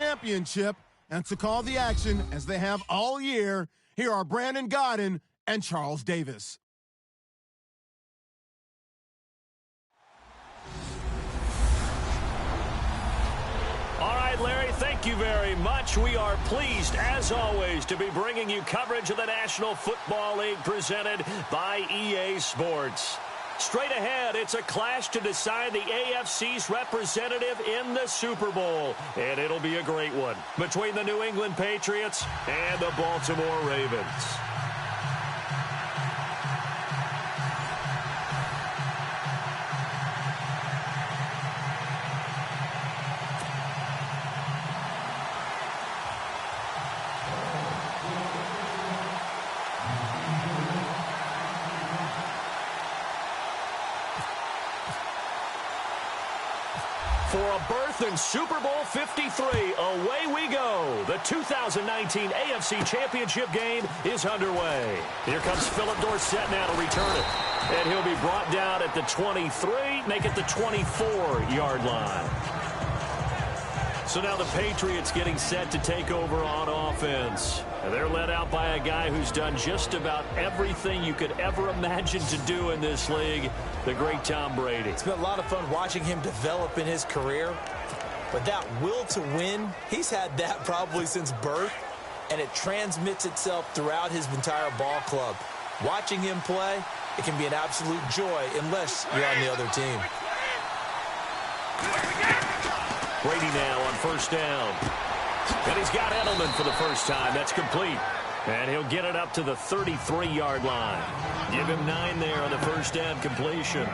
championship. And to call the action, as they have all year, here are Brandon Godden and Charles Davis. All right, Larry, thank you very much. We are pleased, as always, to be bringing you coverage of the National Football League presented by EA Sports. Straight ahead, it's a clash to decide the AFC's representative in the Super Bowl. And it'll be a great one between the New England Patriots and the Baltimore Ravens. For a berth in Super Bowl 53, away we go. The 2019 AFC Championship game is underway. Here comes Philip Dorsett now to return it. And he'll be brought down at the 23, make it the 24-yard line. So now the Patriots getting set to take over on offense. And they're led out by a guy who's done just about everything you could ever imagine to do in this league, the great Tom Brady. It's been a lot of fun watching him develop in his career. But that will to win, he's had that probably since birth, and it transmits itself throughout his entire ball club. Watching him play, it can be an absolute joy unless you're on the other team. Brady now on first down. And he's got Edelman for the first time. That's complete. And he'll get it up to the 33-yard line. Give him 9 there on the first down completion.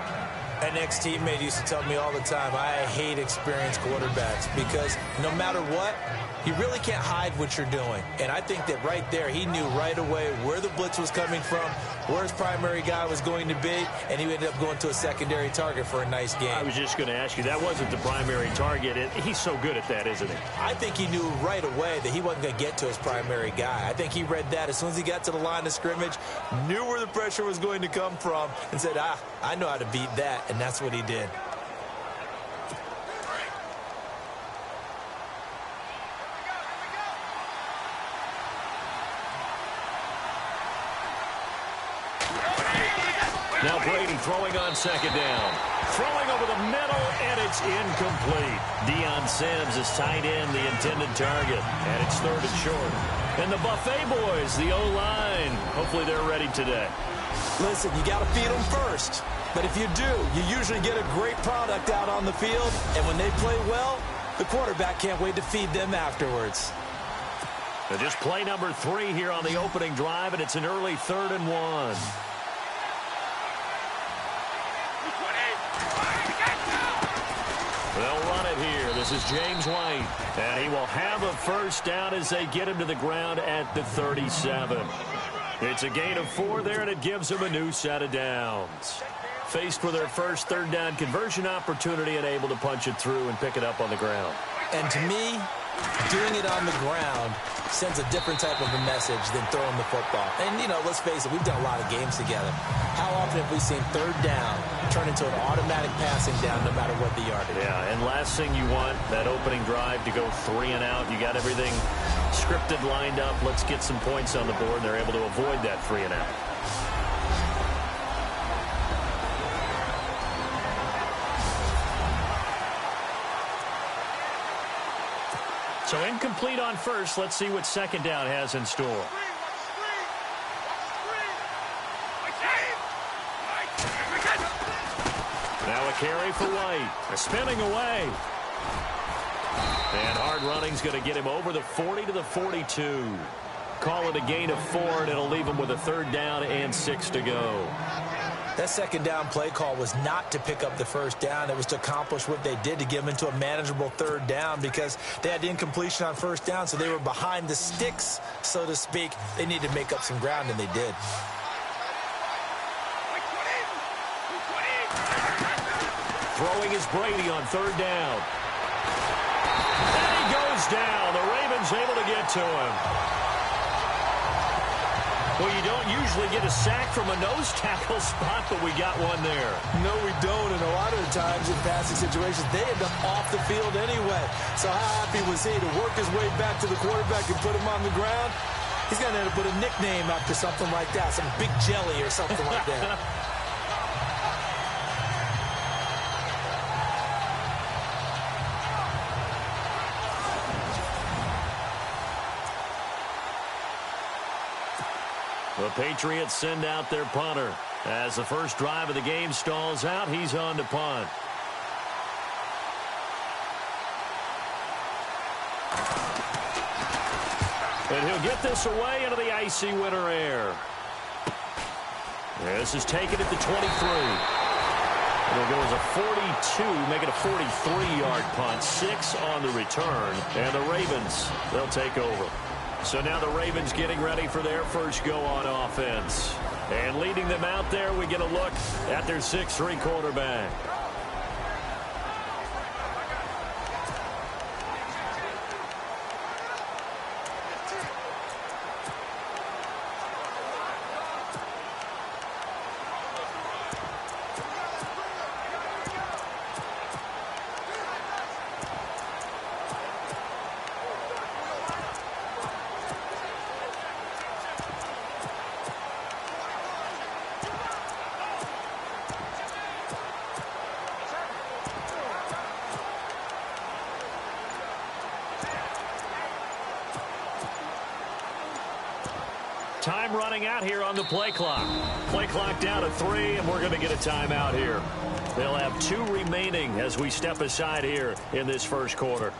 An ex-teammate used to tell me all the time, I hate experienced quarterbacks because no matter what, you really can't hide what you're doing. And I think that right there, he knew right away where the blitz was coming from, where his primary guy was going to be, and he ended up going to a secondary target for a nice game. I was just going to ask you, that wasn't the primary target. He's so good at that, isn't he? I think he knew right away that he wasn't going to get to his primary guy. I think he read that as soon as he got to the line of scrimmage, knew where the pressure was going to come from, and said, I know how to beat that, and that's what he did. Now Brady throwing on second down. Throwing over the middle, and it's incomplete. Deion Sims is tight end, the intended target. And it's third and short. And the Buffet boys, the O-line, hopefully they're ready today. Listen, you got to feed them first. But if you do, you usually get a great product out on the field. And when they play well, the quarterback can't wait to feed them afterwards. Now just play number 3 here on the opening drive, and it's an early 3rd and 1. They'll run it here. This is James White. And he will have a first down as they get him to the ground at the 37. It's a gain of 4 there, and it gives them a new set of downs. Faced with their first 3rd down conversion opportunity and able to punch it through and pick it up on the ground. And to me, doing it on the ground sends a different type of a message than throwing the football. And, you know, let's face it, we've done a lot of games together. How often have we seen 3rd down turn into an automatic passing down no matter what the yardage? Yeah, and last thing you want, that opening drive to go 3 and out. You got everything scripted, lined up. Let's get some points on the board. They're able to avoid that 3 and out. So incomplete on first. Let's see what second down has in store. Now a carry for White. Spinning away. And hard running's going to get him over the 40 to the 42. Call it a gain of 4, and it'll leave him with a 3rd down and 6 to go. That second down play call was not to pick up the first down. It was to accomplish what they did to get them into a manageable 3rd down because they had the incompletion on first down, so they were behind the sticks, so to speak. They needed to make up some ground, and they did. Throwing is Brady on 3rd down. And he goes down. The Ravens able to get to him. Well, you don't usually get a sack from a nose tackle spot, but we got one there. No, we don't. And a lot of the times in passing situations, they end up off the field anyway. So how happy was he to work his way back to the quarterback and put him on the ground? He's going to end up with a nickname after something like that, some big jelly or something like that. The Patriots send out their punter. As the first drive of the game stalls out, he's on to punt. And he'll get this away into the icy winter air. This is taken at the 23. It'll go as a 42, make it a 43-yard punt. 6 on the return. And the Ravens, they'll take over. So now the Ravens getting ready for their first go on offense. And leading them out there, we get a look at their 6'3" quarterback. Time running out here on the play clock. Play clock down to 3, and we're going to get a timeout here. They'll have 2 remaining as we step aside here in this first quarter.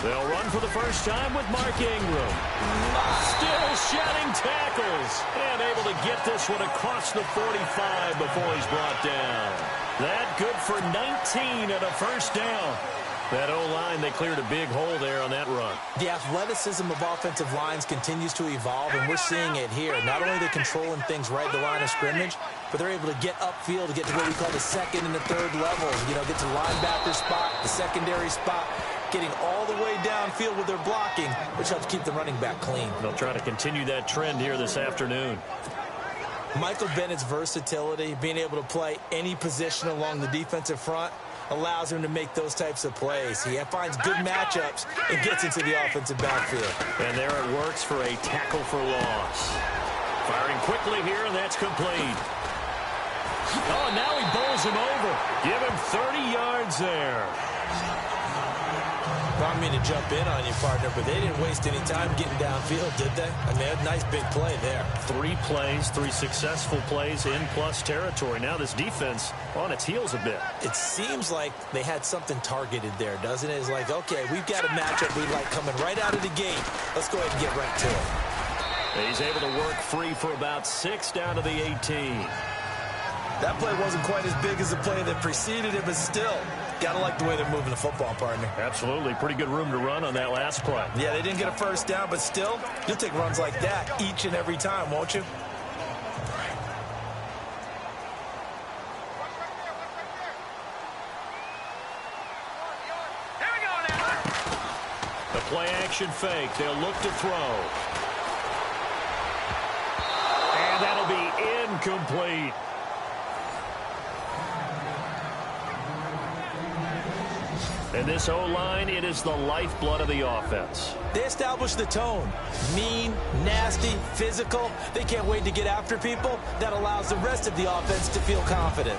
They'll run for the first time with Mark Ingram. Still shedding tackles. And able to get this one across the 45 before he's brought down. That good for 19 and a first down. That O-line, they cleared a big hole there on that run. The athleticism of offensive lines continues to evolve, and we're seeing it here. Not only are they controlling things right at the line of scrimmage, but they're able to get upfield to get to what we call the second and the third levels. You know, get to the linebacker spot, the secondary spot, getting all the way downfield with their blocking, which helps keep the running back clean. They'll try to continue that trend here this afternoon. Michael Bennett's versatility, being able to play any position along the defensive front, allows him to make those types of plays. He finds good matchups and gets into the offensive backfield. And there it works for a tackle for loss. Firing quickly here, and that's complete. Oh, and now he bowls him over. Give him 30 yards there. I don't mean to jump in on you, partner, but they didn't waste any time getting downfield, did they? I mean, a nice big play there. 3 plays, 3 successful plays in plus territory. Now this defense on its heels a bit. It seems like they had something targeted there, doesn't it? It's like, okay, we've got a matchup we like coming right out of the gate. Let's go ahead and get right to it. He's able to work free for about 6 down to the 18. That play wasn't quite as big as the play that preceded it, but still, got to like the way they're moving the football, partner. Absolutely. Pretty good room to run on that last play. Yeah, they didn't get a first down, but still, you'll take runs like that each and every time, won't you? The play action fake. They'll look to throw. And that'll be incomplete. And this O-line, it is the lifeblood of the offense. They establish the tone. Mean, nasty, physical. They can't wait to get after people. That allows the rest of the offense to feel confident.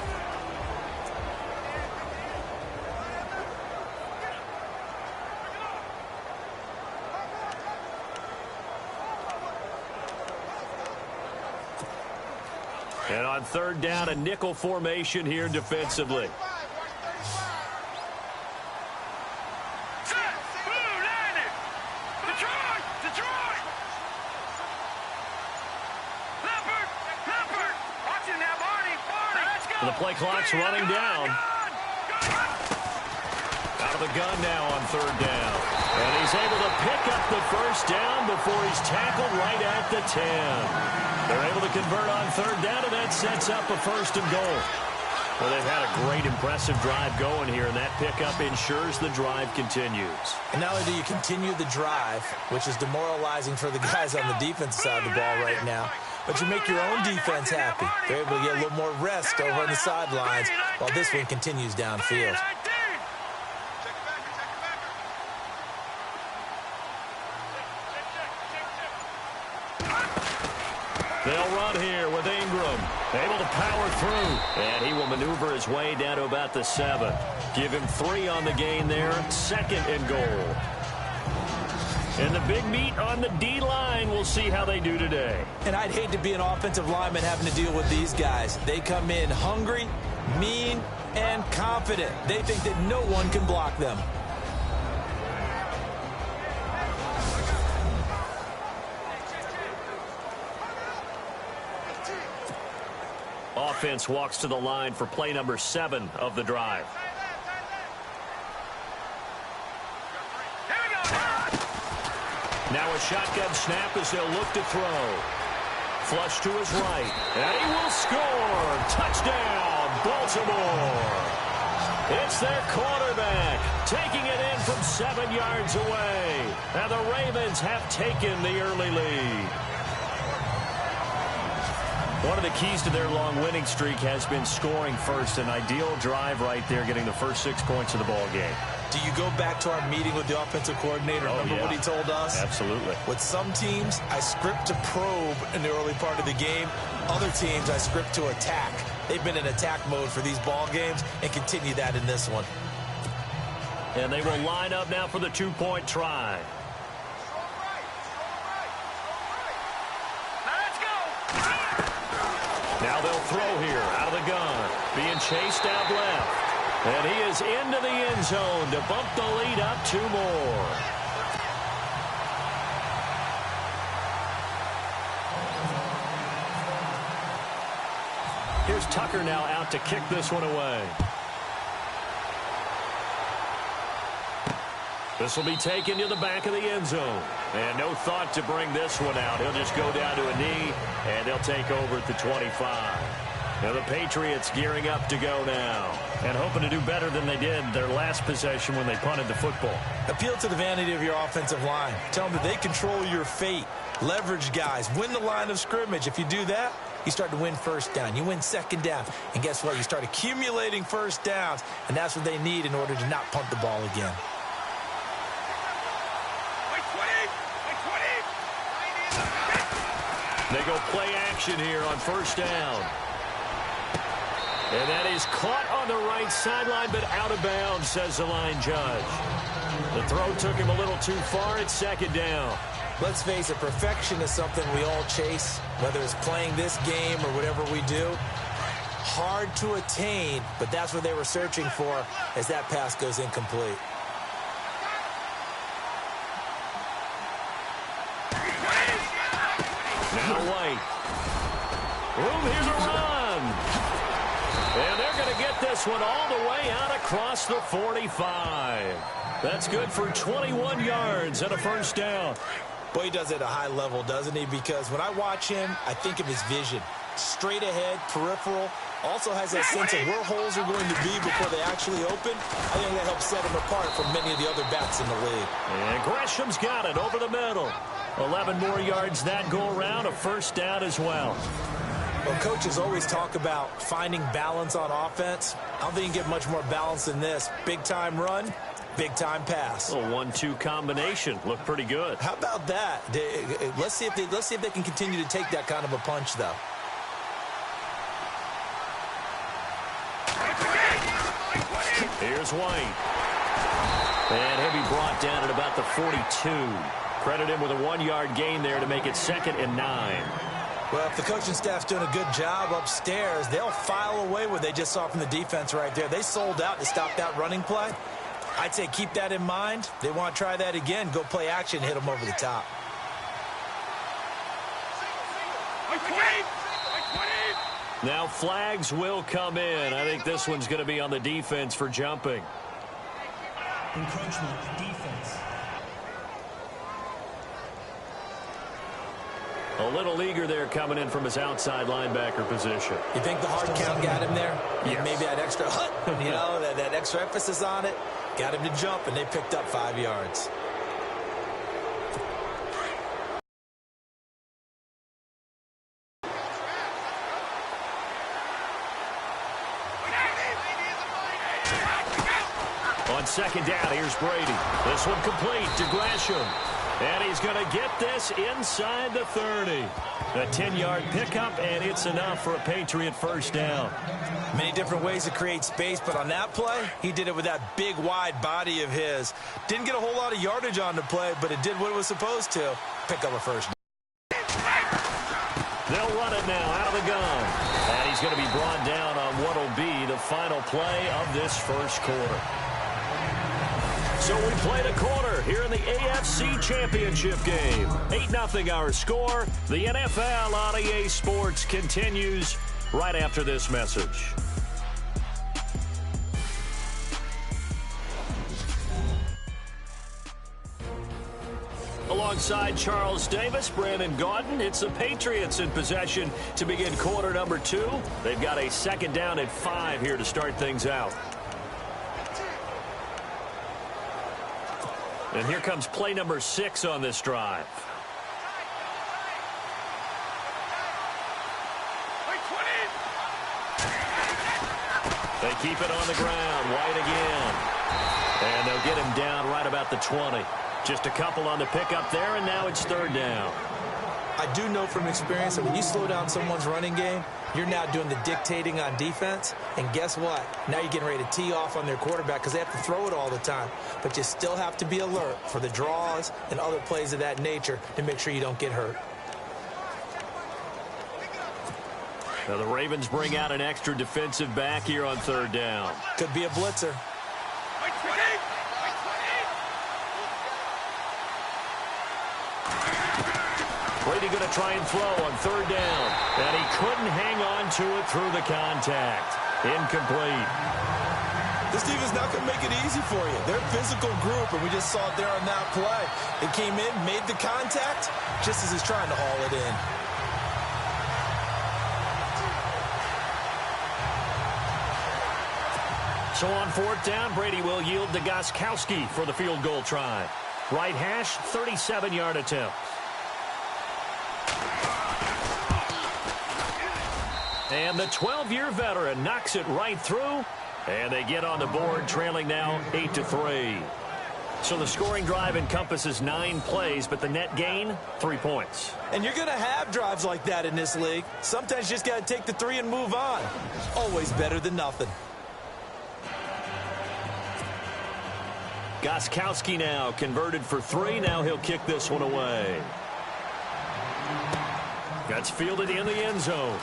And on 3rd down, a nickel formation here defensively. And the play clock's running down. Out of the gun now on 3rd down. And he's able to pick up the first down before he's tackled right at the 10. They're able to convert on third down, and that sets up a first and goal. Well, they've had a great, impressive drive going here, and that pickup ensures the drive continues. And not only do you continue the drive, which is demoralizing for the guys on the defensive side of the ball right now, but you make your own defense happy. They're able to get a little more rest over on the sidelines while this one continues downfield. They'll run here with Ingram. Able to power through. And he will maneuver his way down to about the 7. Give him 3 on the gain there. Second and goal. And the big meat on the D-line. We'll see how they do today. And I'd hate to be an offensive lineman having to deal with these guys. They come in hungry, mean, and confident. They think that no one can block them. Offense walks to the line for play number 7 of the drive. Now a shotgun snap as they'll look to throw. Flush to his right. And he will score. Touchdown, Baltimore. It's their quarterback taking it in from 7 yards away. And the Ravens have taken the early lead. One of the keys to their long winning streak has been scoring first. An ideal drive right there, getting the first 6 points of the ball game. Do you go back to our meeting with the offensive coordinator? Remember what he told us? Absolutely. With some teams, I script to probe in the early part of the game. Other teams, I script to attack. They've been in attack mode for these ball games and continue that in this one. And they will line up now for the 2-point try. Now they'll throw here out of the gun. Being chased out left. And he is into the end zone to bump the lead up 2 more. Here's Tucker now out to kick this one away. This will be taken to the back of the end zone. And no thought to bring this one out. He'll just go down to a knee, and they'll take over at the 25. Now the Patriots gearing up to go now and hoping to do better than they did their last possession when they punted the football. Appeal to the vanity of your offensive line. Tell them that they control your fate. Leverage guys. Win the line of scrimmage. If you do that, you start to win first down. You win second down. And guess what? You start accumulating first downs, and that's what they need in order to not punt the ball again. They go play action here on first down. And that is caught on the right sideline, but out of bounds, says the line judge. The throw took him a little too far. It's second down. Let's face it, perfection is something we all chase, whether it's playing this game or whatever we do. Hard to attain, but that's what they were searching for as that pass goes incomplete. Now White. Room here to run. And they're going to get this one all the way out across the 45. That's good for 21 yards and a first down. Boy, he does it at a high level, doesn't he? Because when I watch him, I think of his vision. Straight ahead, peripheral. Also has that sense of where holes are going to be before they actually open. I think that helps set him apart from many of the other backs in the league. And Gresham's got it over the middle. 11 more yards that go around, a first down as well. Well, coaches always talk about finding balance on offense. I don't think you can get much more balance than this. Big-time run, big-time pass. A 1-2 combination. Looked pretty good. How about that? Let's see if they can continue to take that kind of a punch, though. Here's White. And he'll be brought down at about the 42. Credit him with a 1-yard gain there to make it 2nd and 9. Well, if the coaching staff's doing a good job upstairs, they'll file away what they just saw from the defense right there. They sold out to stop that running play. I'd say keep that in mind. They want to try that again. Go play action, hit them over the top. Now flags will come in. I think this one's going to be on the defense for jumping. Encroachment defense. A little eager there coming in from his outside linebacker position. You think the hard count got him there? Yes. Maybe that extra that extra emphasis on it got him to jump, and they picked up 5 yards. On second down, here's Brady. This one complete to Gresham. And he's going to get this inside the 30. A 10-yard pickup, and it's enough for a Patriot first down. Many different ways to create space, but on that play, he did it with that big, wide body of his. Didn't get a whole lot of yardage on the play, but it did what it was supposed to. Pick up a first down. They'll run it now out of the gun. And he's going to be brought down on what will be the final play of this first quarter. So we played a quarter here in the AFC Championship game. 8-0 our score. The NFL on EA Sports continues right after this message. Alongside Charles Davis, Brandon Gaudin, it's the Patriots in possession to begin quarter number 2. They've got a second down at 5 here to start things out. And here comes play number 6 on this drive. They keep it on the ground. White again. And they'll get him down right about the 20. Just a couple on the pickup there, and now it's third down. I do know from experience that when you slow down someone's running game, you're now doing the dictating on defense. And guess what? Now you're getting ready to tee off on their quarterback because they have to throw it all the time. But you still have to be alert for the draws and other plays of that nature to make sure you don't get hurt. Now the Ravens bring out an extra defensive back here on third down. Could be a blitzer. Brady going to try and throw on third down. And he couldn't hang on to it through the contact. Incomplete. This team is not going to make it easy for you. They're a physical group, and we just saw it there on that play. They came in, made the contact, just as he's trying to haul it in. So on fourth down, Brady will yield to Gostkowski for the field goal try. Right hash, 37-yard attempt. And the 12-year veteran knocks it right through. And they get on the board, trailing now 8-3. So the scoring drive encompasses 9 plays, but the net gain, 3 points. And you're going to have drives like that in this league. Sometimes you just got to take the 3 and move on. Always better than nothing. Gostkowski now converted for 3. Now he'll kick this one away. That's fielded in the end zone.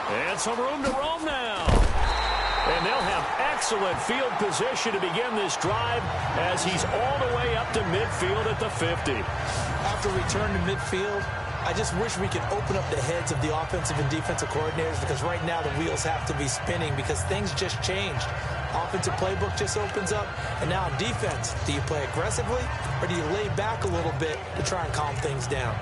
And some room to roam now. And they'll have excellent field position to begin this drive as he's all the way up to midfield at the 50. After return to midfield, I just wish we could open up the heads of the offensive and defensive coordinators, because right now the wheels have to be spinning because things just changed. Offensive playbook just opens up, and now on defense, do you play aggressively or do you lay back a little bit to try and calm things down?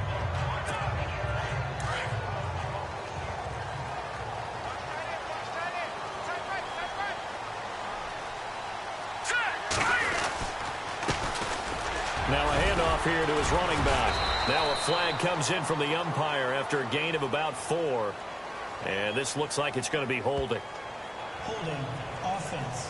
Now a handoff here to his running back. Now a flag comes in from the umpire after a gain of about 4. And this looks like it's going to be holding. Holding, offense.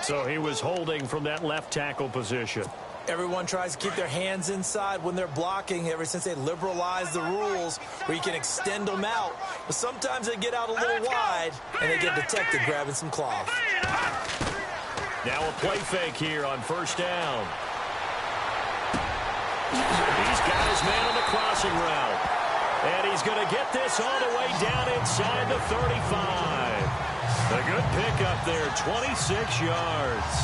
So he was holding from that left tackle position. Everyone tries to keep their hands inside when they're blocking ever since they liberalized the rules where you can extend them out. But sometimes they get out a little wide and they get detected grabbing some cloth. Now a play fake here on first down. He's got his man on the crossing route. And he's going to get this all the way down inside the 35. A good pickup there, 26 yards.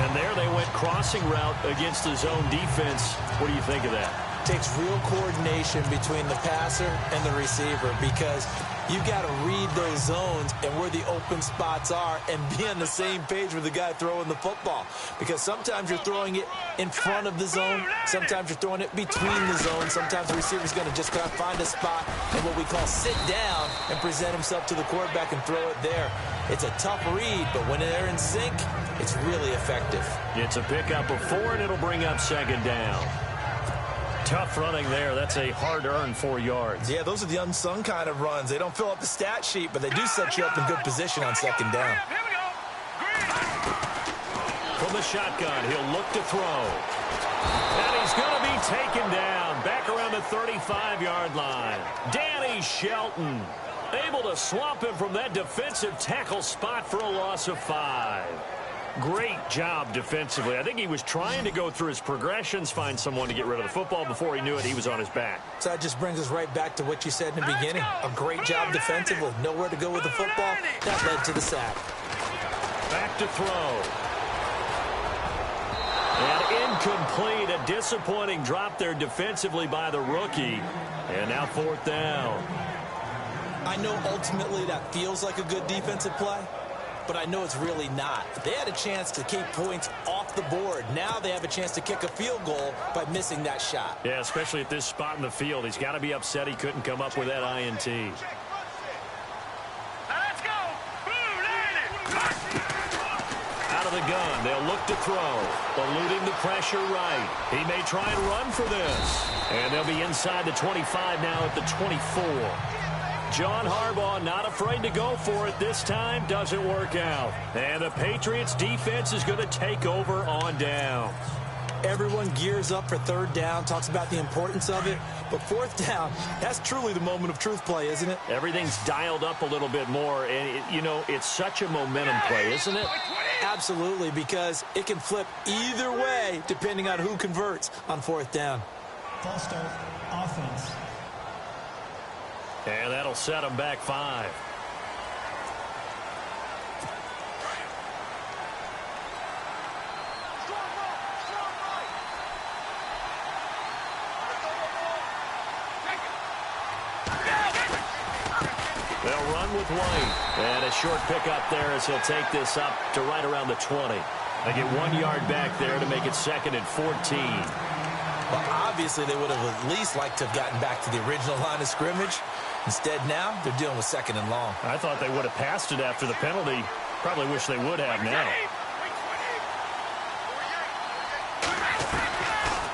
And there they went crossing route against the zone defense. What do you think of that? Takes real coordination between the passer and the receiver, because You've got to read those zones and where the open spots are and be on the same page with the guy throwing the football. Because sometimes you're throwing it in front of the zone. Sometimes you're throwing it between the zones. Sometimes the receiver's going to just kind of find a spot and what we call sit down and present himself to the quarterback and throw it there. It's a tough read, but when they're in sync, it's really effective. It's a pickup of 4, and it'll bring up second down. Tough running there. That's a hard-earned 4 yards. Yeah, those are the unsung kind of runs. They don't fill up the stat sheet, but they do set you up in good position on second down. From the shotgun, he'll look to throw. And he's going to be taken down back around the 35-yard line. Danny Shelton able to swamp him from that defensive tackle spot for a loss of 5. Great job defensively. I think he was trying to go through his progressions, find someone to get rid of the football. Before he knew it, he was on his back. So that just brings us right back to what you said in the beginning. A great job defensively. Nowhere to go with the football. That led to the sack. Back to throw. And incomplete. A disappointing drop there defensively by the rookie. And now 4th down. I know ultimately that feels like a good defensive play, but I know it's really not. They had a chance to keep points off the board. Now they have a chance to kick a field goal by missing that shot. Yeah, especially at this spot in the field. He's got to be upset he couldn't come up with that INT. Let's go. Out of the gun, they'll look to throw. Eluding the pressure right. He may try and run for this. And they'll be inside the 25 now at the 24. John Harbaugh not afraid to go for it this time. Doesn't work out. And the Patriots defense is going to take over on downs. Everyone gears up for 3rd down, talks about the importance of it. But 4th down, that's truly the moment of truth play, isn't it? Everything's dialed up a little bit more. And, it's such a momentum play, isn't it? Absolutely, because it can flip either way depending on who converts on 4th down. False start, offense. And that'll set them back 5. They'll run with White. And a short pickup there as he'll take this up to right around the 20. They get 1 yard back there to make it 2nd and 14. Well, obviously, they would have at least liked to have gotten back to the original line of scrimmage. Instead, now, they're dealing with 2nd and long. I thought they would have passed it after the penalty. Probably wish they would have now.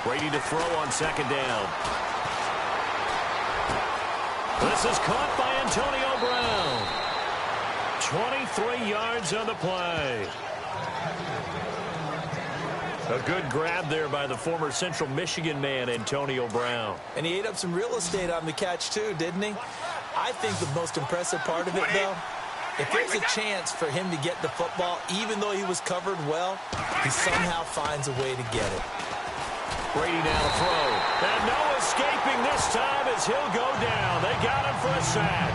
Brady to throw on 2nd down. This is caught by Antonio Brown. 23 yards on the play. A good grab there by the former Central Michigan man, Antonio Brown. And he ate up some real estate on the catch, too, didn't he? I think the most impressive part of it, though, if there's a chance for him to get the football, even though he was covered well, he somehow finds a way to get it. Brady now to throw. And no escaping this time as he'll go down. They got him for a sack.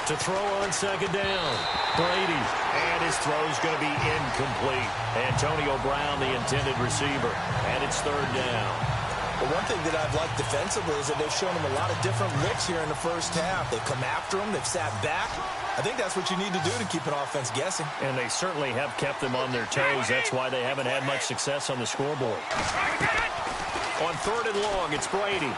To throw on 2nd down. Brady. And his throw's going to be incomplete. Antonio Brown, the intended receiver. And it's 3rd down. Well, one thing that I've liked defensively is that they've shown him a lot of different looks here in the first half. They've come after him. They've sat back. I think that's what you need to do to keep an offense guessing. And they certainly have kept them on their toes. That's why they haven't had much success on the scoreboard. On 3rd and long, it's Brady.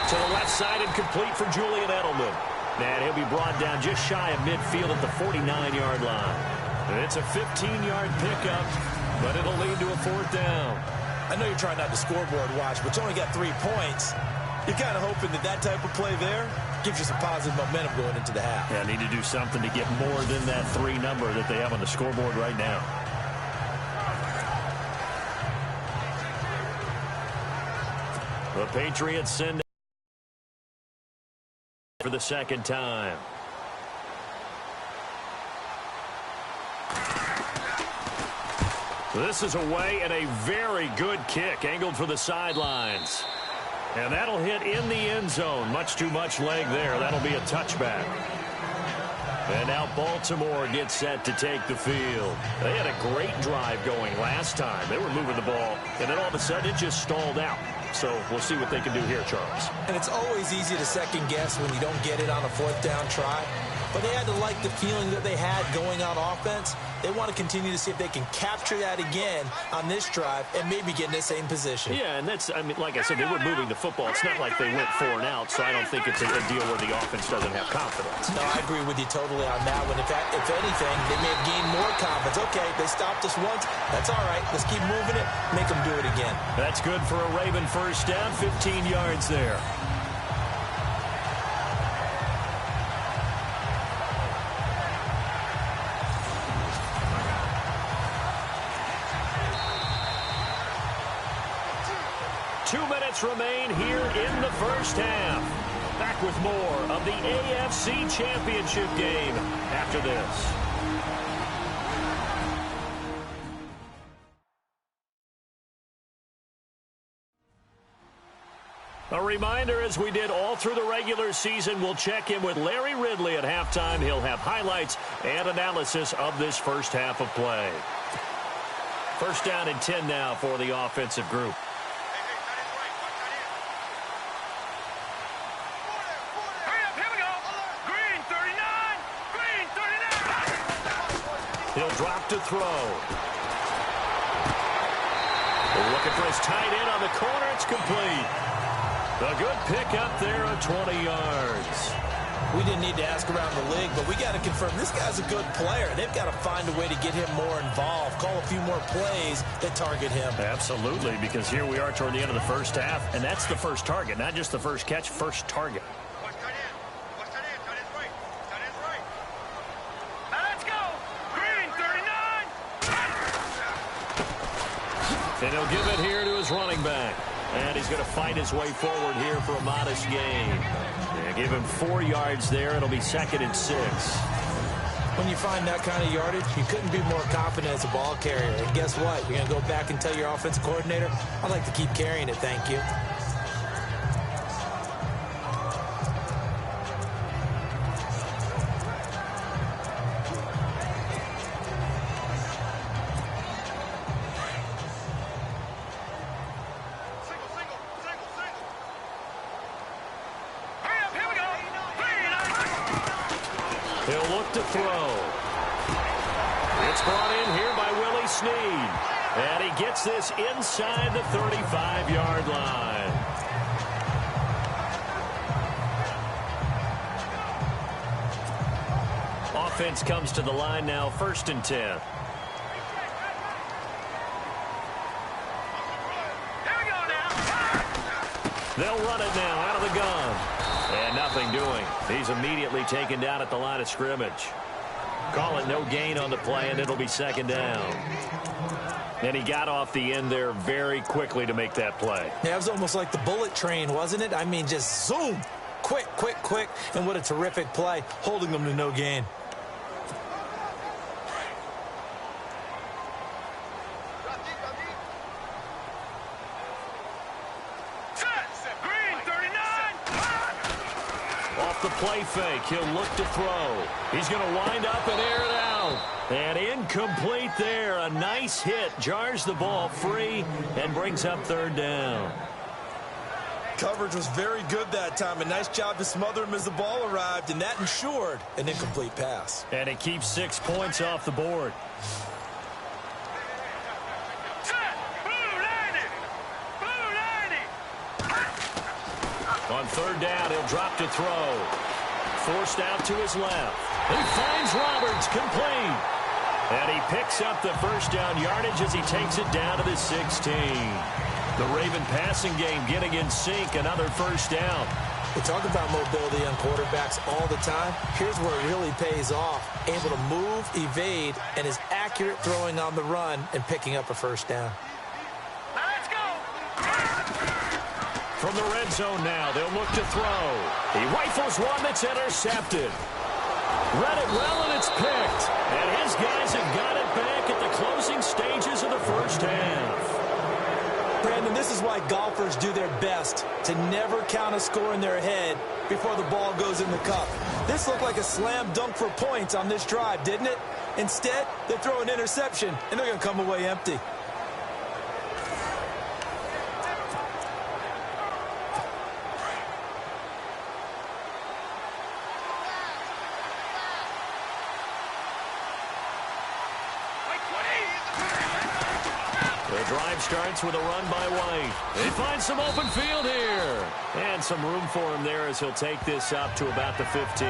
To the left side and complete for Julian Edelman. And he'll be brought down just shy of midfield at the 49-yard line. And it's a 15-yard pickup, but it'll lead to a 4th down. I know you're trying not to scoreboard watch, but you only got 3 points. You're kind of hoping that that type of play there gives you some positive momentum going into the half. Yeah, need to do something to get more than that 3 number that they have on the scoreboard right now. The Patriots send for the 2nd time. This is away and a very good kick angled for the sidelines. And that'll hit in the end zone. Much too much leg there. That'll be a touchback. And now Baltimore gets set to take the field. They had a great drive going last time. They were moving the ball, and then all of a sudden it just stalled out. So we'll see what they can do here, Charles. And it's always easy to second guess when you don't get it on a fourth down try. But they had to like the feeling that they had going on offense. They want to continue to see if they can capture that again on this drive and maybe get in the same position. Yeah, and that's, I mean, like I said, they were moving the football. It's not like they went 4 and out, so I don't think it's a deal where the offense doesn't have confidence. No, I agree with you totally on that one. If anything, they may have gained more confidence. Okay, they stopped us once. That's all right. Let's keep moving it. Make them do it again. That's good for a Raven first down, 15 yards there. Remain here in the first half. Back with more of the AFC Championship game after this. A reminder, as we did all through the regular season, we'll check in with Larry Ridley at halftime. He'll have highlights and analysis of this first half of play. First down and 10 now for the offensive group. He'll drop to throw. Looking for his tight end on the corner. It's complete. A good pickup there of 20 yards. We didn't need to ask around the league, but we got to confirm this guy's a good player. They've got to find a way to get him more involved, call a few more plays that target him. Absolutely, because here we are toward the end of the first half, and that's the first target, not just the first catch, first target. And he'll give it here to his running back. And he's going to fight his way forward here for a modest gain. Yeah, give him 4 yards there. It'll be 2nd and 6. When you find that kind of yardage, you couldn't be more confident as a ball carrier. And guess what? You're going to go back and tell your offensive coordinator, I'd like to keep carrying it, thank you. He'll look to throw. It's brought in here by Willie Snead. And he gets this inside the 35-yard line. Offense comes to the line now, 1st and 10. They'll run it now out of the gun. And nothing doing. He's immediately taken down at the line of scrimmage. Call it no gain on the play, and it'll be 2nd down. And he got off the end there very quickly to make that play. Yeah, it was almost like the bullet train, wasn't it? I mean, just zoom. Quick, quick, quick. And what a terrific play, holding them to no gain. The play fake. He'll look to throw. He's going to wind up and air it out. And incomplete there. A nice hit. Jars the ball free and brings up 3rd down. Coverage was very good that time. A nice job to smother him as the ball arrived, and that ensured an incomplete pass. And it keeps 6 points off the board. On 3rd down, he'll drop to throw. Forced out to his left. He finds Roberts, complete. And he picks up the first down yardage as he takes it down to the 16. The Raven passing game getting in sync, another first down. We talk about mobility on quarterbacks all the time. Here's where it really pays off. Able to move, evade, and is accurate throwing on the run and picking up a first down. From the red zone now, they'll look to throw. He rifles one that's intercepted. Read it well, and it's picked. And his guys have got it back at the closing stages of the first half. Brandon, this is why golfers do their best to never count a score in their head before the ball goes in the cup. This looked like a slam dunk for points on this drive, didn't it? Instead, they throw an interception, and they're going to come away empty. The drive starts with a run by White. They find some open field here. And some room for him there as he'll take this up to about the 15.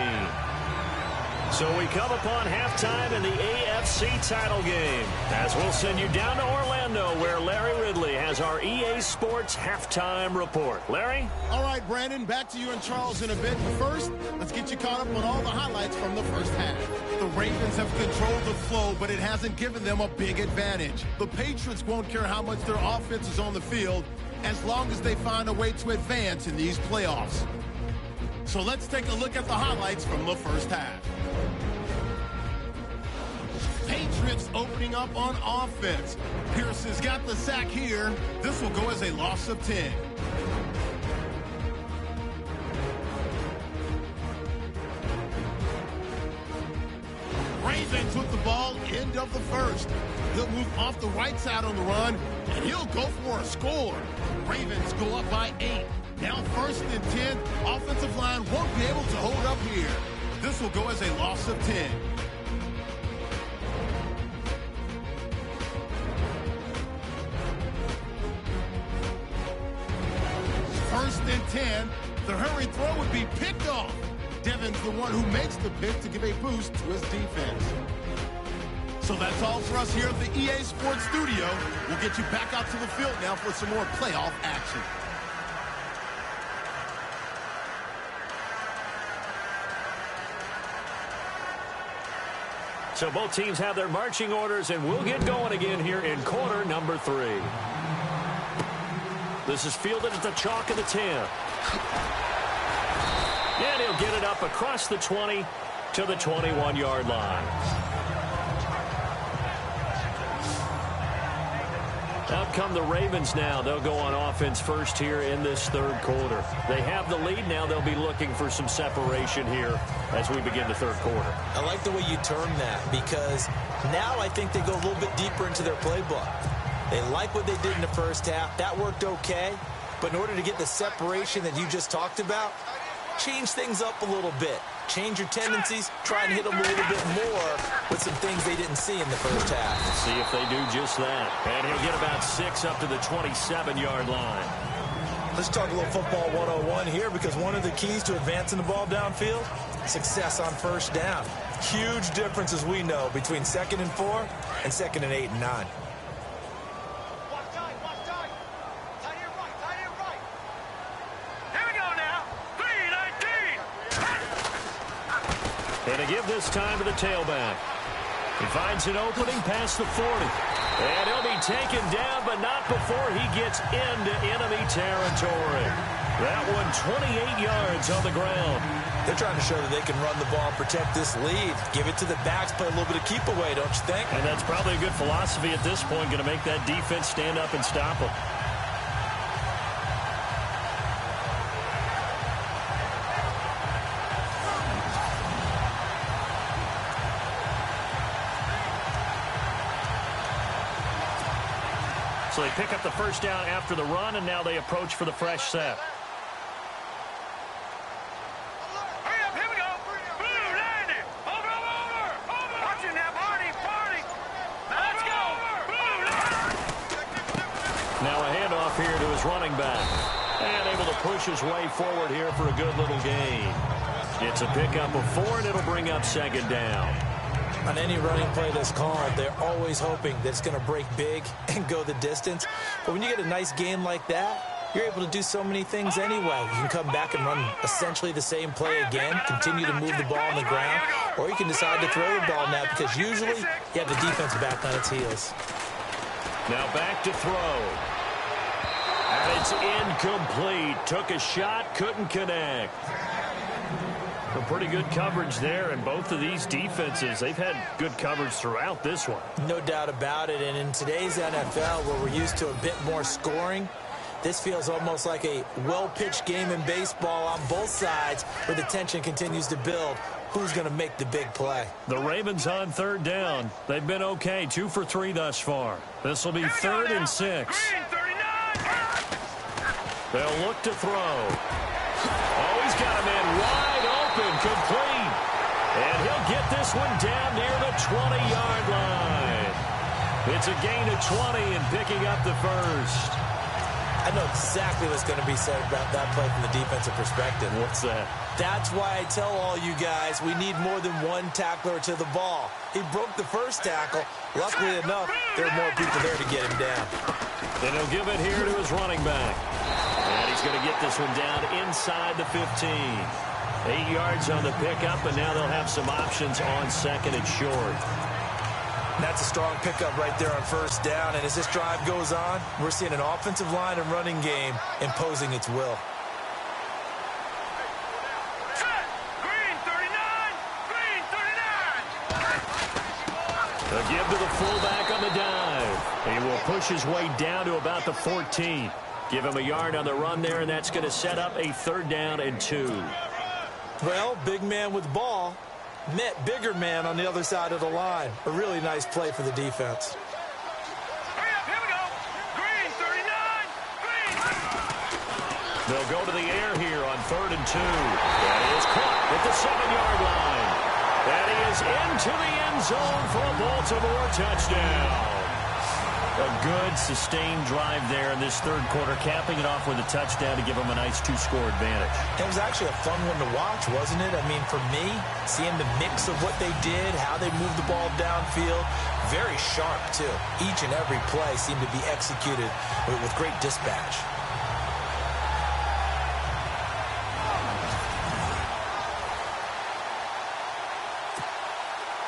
So we come upon halftime in the AFC title game, as we'll send you down to Orlando, where Larry Ridley has our EA Sports halftime report. Larry? All right, Brandon, back to you and Charles in a bit. But first, let's get you caught up on all the highlights from the first half. The Ravens have controlled the flow, but it hasn't given them a big advantage. The Patriots won't care how much their offense is on the field as long as they find a way to advance in these playoffs. So let's take a look at the highlights from the first half. Patriots opening up on offense. Pierce has got the sack here. This will go as a loss of 10. Ravens with the ball, end of the first. He'll move off the right side on the run, and he'll go for a score. Ravens go up by 8. Now 1st and 10. Offensive line won't be able to hold up here. This will go as a loss of 10. 1st and 10. The hurry throw would be picked off. Devin's the one who makes the pick to give a boost to his defense. So that's all for us here at the EA Sports Studio. We'll get you back out to the field now for some more playoff action. So both teams have their marching orders, and we'll get going again here in quarter number 3. This is fielded at the chalk of the 10. And he'll get it up across the 20 to the 21-yard line. Out come the Ravens now. They'll go on offense first here in this third quarter. They have the lead now. They'll be looking for some separation here as we begin the third quarter. I like the way you term that, because now I think they go a little bit deeper into their playbook. They like what they did in the first half. That worked okay. But in order to get the separation that you just talked about, change things up a little bit. Change your tendencies. Try and hit them a little bit more with some things they didn't see in the first half. Let's see if they do just that. And he'll get about 6 up to the 27-yard line. Let's talk a little football 101 here, because one of the keys to advancing the ball downfield, success on first down. Huge difference, as we know, between 2nd and 4 and 2nd and 8 and 9. And to give this time to the tailback. He finds an opening past the 40. And he'll be taken down, but not before he gets into enemy territory. That one 28 yards on the ground. They're trying to show that they can run the ball and protect this lead. Give it to the backs, play a little bit of keep away, don't you think? And that's probably a good philosophy at this point, going to make that defense stand up and stop them. So they pick up the first down after the run, and now they approach for the fresh set. Hurry up, here we go. Blue, landing. Over. Watching that, party. Let's go. Blue, Now a handoff here to his running back. And able to push his way forward here for a good little gain. It's a pickup of 4, and it'll bring up 2nd down. On any running play that's called, they're always hoping that it's going to break big and go the distance. But when you get a nice game like that, you're able to do so many things anyway. You can come back and run essentially the same play again, continue to move the ball on the ground, or you can decide to throw the ball now, because usually you have the defense back on its heels. Now back to throw. And it's incomplete. Took a shot, couldn't connect. Well, pretty good coverage there, and both of these defenses, they've had good coverage throughout this one. No doubt about it, and in today's NFL, where we're used to a bit more scoring, this feels almost like a well-pitched game in baseball on both sides where the tension continues to build. Who's going to make the big play? The Ravens on third down. They've been okay, 2 for 3 thus far. This will be 3rd and 6. They'll look to throw. Oh, he's got a man wide open, complete. And he'll get this one down near the 20-yard line. It's a gain of 20 and picking up the first. I know exactly what's going to be said about that play from the defensive perspective. What's that? That's why I tell all you guys we need more than one tackler to the ball. He broke the first tackle. Luckily enough, there are more people there to get him down. And he'll give it here to his running back. And he's going to get this one down inside the 15. 8 yards on the pickup, and now they'll have some options on 2nd and short. That's a strong pickup right there on first down. And as this drive goes on, we're seeing an offensive line and running game imposing its will. Green 39! Green 39! A give to the fullback on the dive. He will push his way down to about the 14. Give him a yard on the run there, and that's going to set up a 3rd down and 2. Well, big man with ball met bigger man on the other side of the line. A really nice play for the defense. Hurry up, here we go! Green 39! Green! They'll go to the air here on 3rd and 2. That is caught at the 7-yard line. That is into the end zone for a Baltimore touchdown. A good, sustained drive there in this 3rd quarter, capping it off with a touchdown to give them a nice 2-score advantage. It was actually a fun one to watch, wasn't it? I mean, for me, seeing the mix of what they did, how they moved the ball downfield, very sharp, too. Each and every play seemed to be executed with great dispatch.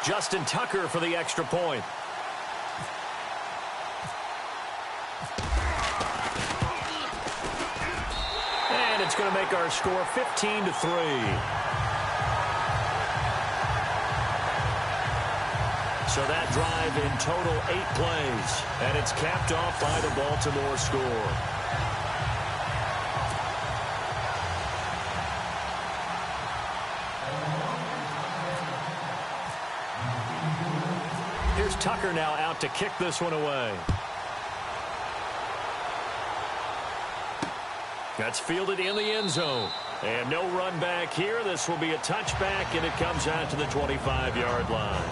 Justin Tucker for the extra point. And it's going to make our score 15-3. So that drive in total 8 plays. And it's capped off by the Baltimore score. Here's Tucker now out to kick this one away. That's fielded in the end zone. And no run back here. This will be a touchback, and it comes out to the 25-yard line.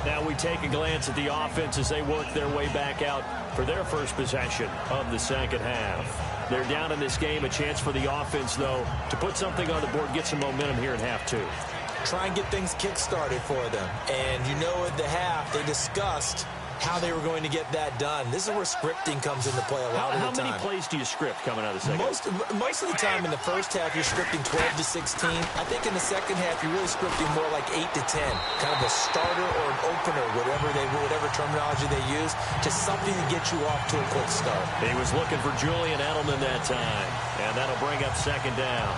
Now we take a glance at the offense as they work their way back out for their first possession of the second half. They're down in this game. A chance for the offense, though, to put something on the board, get some momentum here in half 2. Try and get things kick-started for them. And you know at the half, they discussed how they were going to get that done. This is where scripting comes into play a lot of the time. How many plays do you script coming out of the second? Most of the time in the first half, you're scripting 12 to 16. I think in the second half, you're really scripting more like 8 to 10. Kind of a starter or an opener, whatever terminology they use, to something to get you off to a quick start. He was looking for Julian Edelman that time, and that'll bring up 2nd down.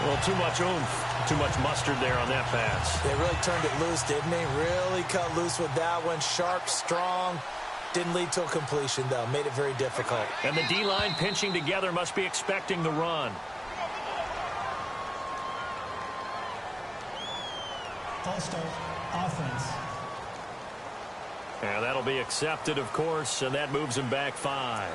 Well, too much oomph. Too much mustard there on that pass. They really turned it loose, didn't they? Really cut loose with that one. Sharp, strong. Didn't lead to a completion, though. Made it very difficult. And the D-line pinching together must be expecting the run. False start, offense. And that'll be accepted, of course, and that moves him back 5.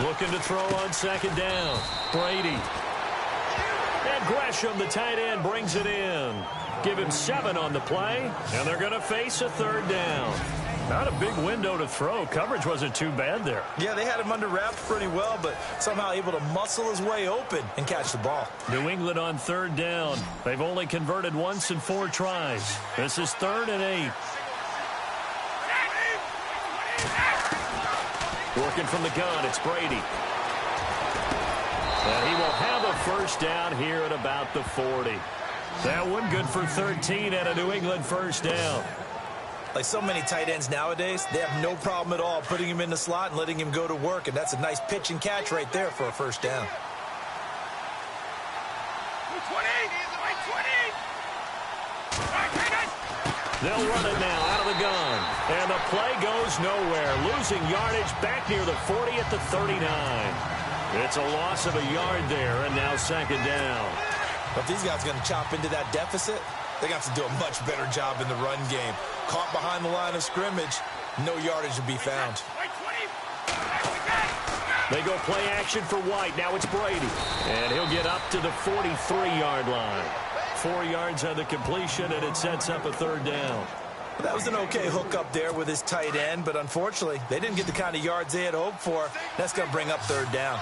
Looking to throw on 2nd down. Brady. And Gresham, the tight end, brings it in. Give him 7 on the play, and they're going to face a 3rd down. Not a big window to throw. Coverage wasn't too bad there. Yeah, they had him under wraps pretty well, but somehow able to muscle his way open and catch the ball. New England on 3rd down. They've only converted once in 4 tries. This is 3rd and 8. Working from the gun, it's Brady. And he will have a first down here at about the 40. That one good for 13 and a New England first down. Like so many tight ends nowadays, they have no problem at all putting him in the slot and letting him go to work, and that's a nice pitch and catch right there for a first down. 20! They'll run it now out of the gun. And the play goes nowhere. Losing yardage back near the 40 at the 39. It's a loss of a yard there, and now second down. But if these guys are going to chop into that deficit, they're going to have to do a much better job in the run game. Caught behind the line of scrimmage, no yardage to be found. They go play action for White. Now it's Brady. And he'll get up to the 43-yard line. 4 yards on the completion, and it sets up a third down. That was an okay hook up there with his tight end, but unfortunately, they didn't get the kind of yards they had hoped for. That's going to bring up third down.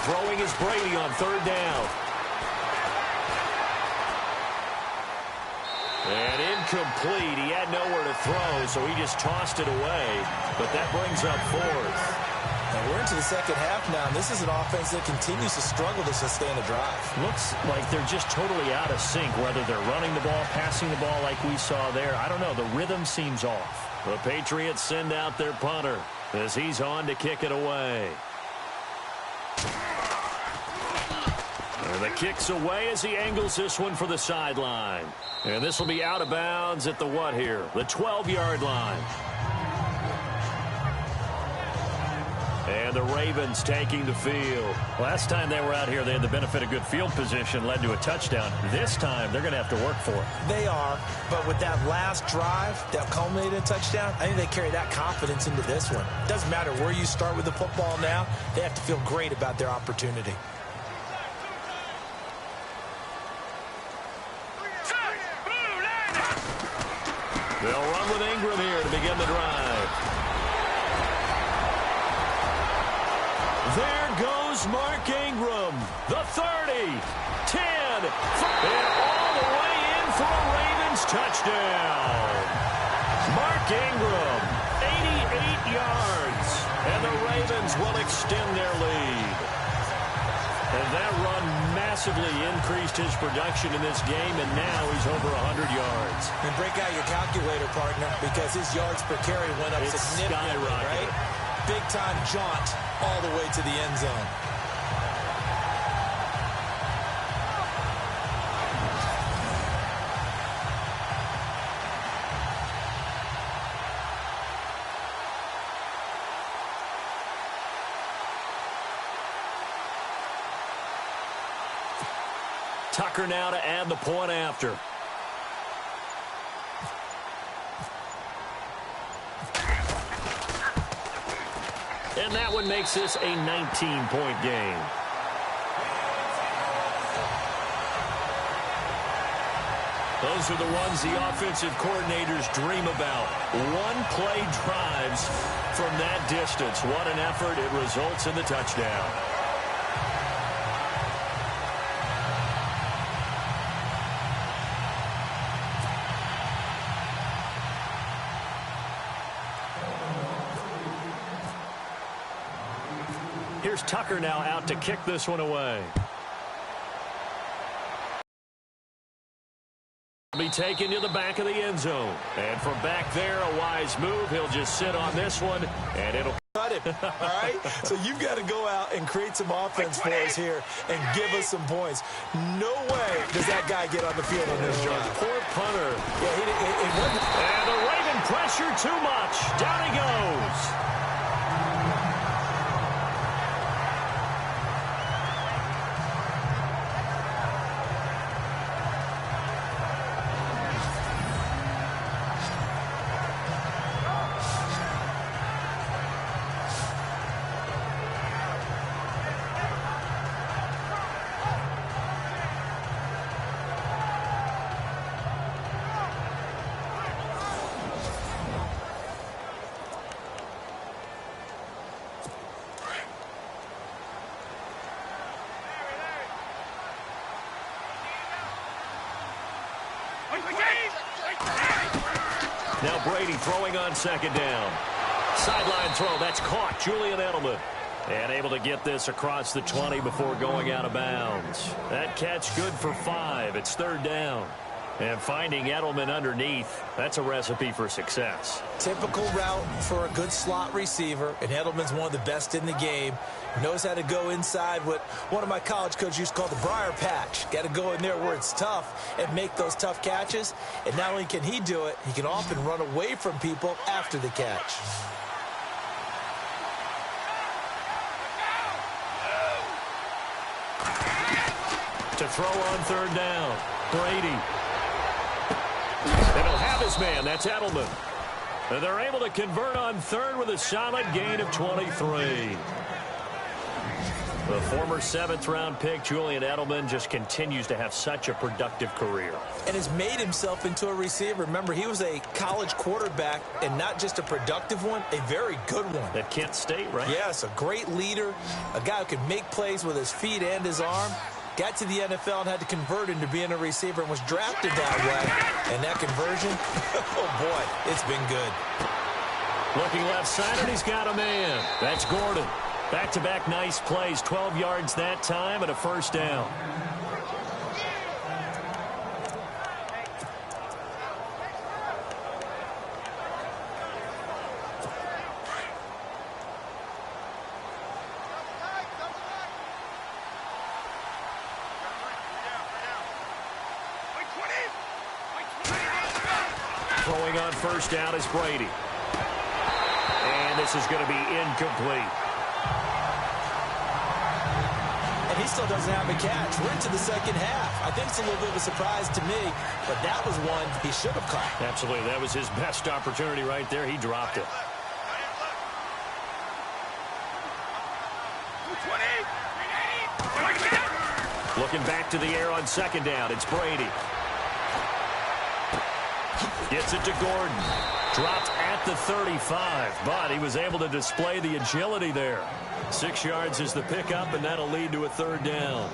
Throwing is Brady on third down. And incomplete. He had nowhere to throw, so he just tossed it away. But that brings up fourth. And we're into the second half now, and this is an offense that continues to struggle to sustain a drive. Looks like they're just totally out of sync, whether they're running the ball, passing the ball like we saw there. I don't know. The rhythm seems off. The Patriots send out their punter as he's on to kick it away. And the kick's away as he angles this one for the sideline. And this will be out of bounds at the what here? The 12-yard line. And the Ravens taking the field. Last time they were out here, they had the benefit of good field position, led to a touchdown. This time, they're going to have to work for it. They are, but with that last drive that culminated in a touchdown, I think they carry that confidence into this one. It doesn't matter where you start with the football now. They have to feel great about their opportunity. They'll run with Ingram here to begin the drive. There goes Mark Ingram, the 30, 10, and all the way in for a Ravens touchdown. Mark Ingram, 88 yards, and the Ravens will extend their lead. And that run massively increased his production in this game, and now he's over 100 yards. And break out your calculator, partner, because his yards per carry went up significantly, right? Big-time jaunt all the way to the end zone. Tucker now to add the point after. And that one makes this a 19-point game. Those are the ones the offensive coordinators dream about. One-play drives from that distance. What an effort. It results in the touchdown. Here's Tucker now out to kick this one away. Be taken to the back of the end zone. And from back there, a wise move. He'll just sit on this one, and it'll cut it. All right? So you've got to go out and create some offense for us here and give us some points. No way does that guy get on the field on this drive. Poor punter. Yeah, it wasn't. And the Raven pressure too much. Down he goes. Now Brady throwing on second down. Sideline throw. That's caught. Julian Edelman. And able to get this across the 20 before going out of bounds. That catch good for 5. It's third down. And finding Edelman underneath, that's a recipe for success. Typical route for a good slot receiver, and Edelman's one of the best in the game. Knows how to go inside what one of my college coaches used to call the briar patch. Got to go in there where it's tough and make those tough catches. And not only can he do it, he can often run away from people after the catch. To throw on third down, Brady. And he'll have his man. That's Edelman. And they're able to convert on third with a solid gain of 23. The former 7th-round pick, Julian Edelman, just continues to have such a productive career. And has made himself into a receiver. Remember, he was a college quarterback, and not just a productive one, a very good one. At Kent State, right? Yes, a great leader, a guy who can make plays with his feet and his arm. Got to the NFL and had to convert into being a receiver and was drafted that way. And that conversion, oh boy, it's been good. Looking left side, and he's got a man. That's Gordon. Back-to-back nice plays, 12 yards that time and a first down. Throwing on first down is Brady. And this is going to be incomplete. And he still doesn't have a catch. We're into the second half. I think it's a little bit of a surprise to me, but that was one he should have caught. Absolutely. That was his best opportunity right there. He dropped it. Looking back to the air on second down. It's Brady. Gets it to Gordon. Dropped at the 35, but he was able to display the agility there. 6 yards is the pickup, and that'll lead to a third down.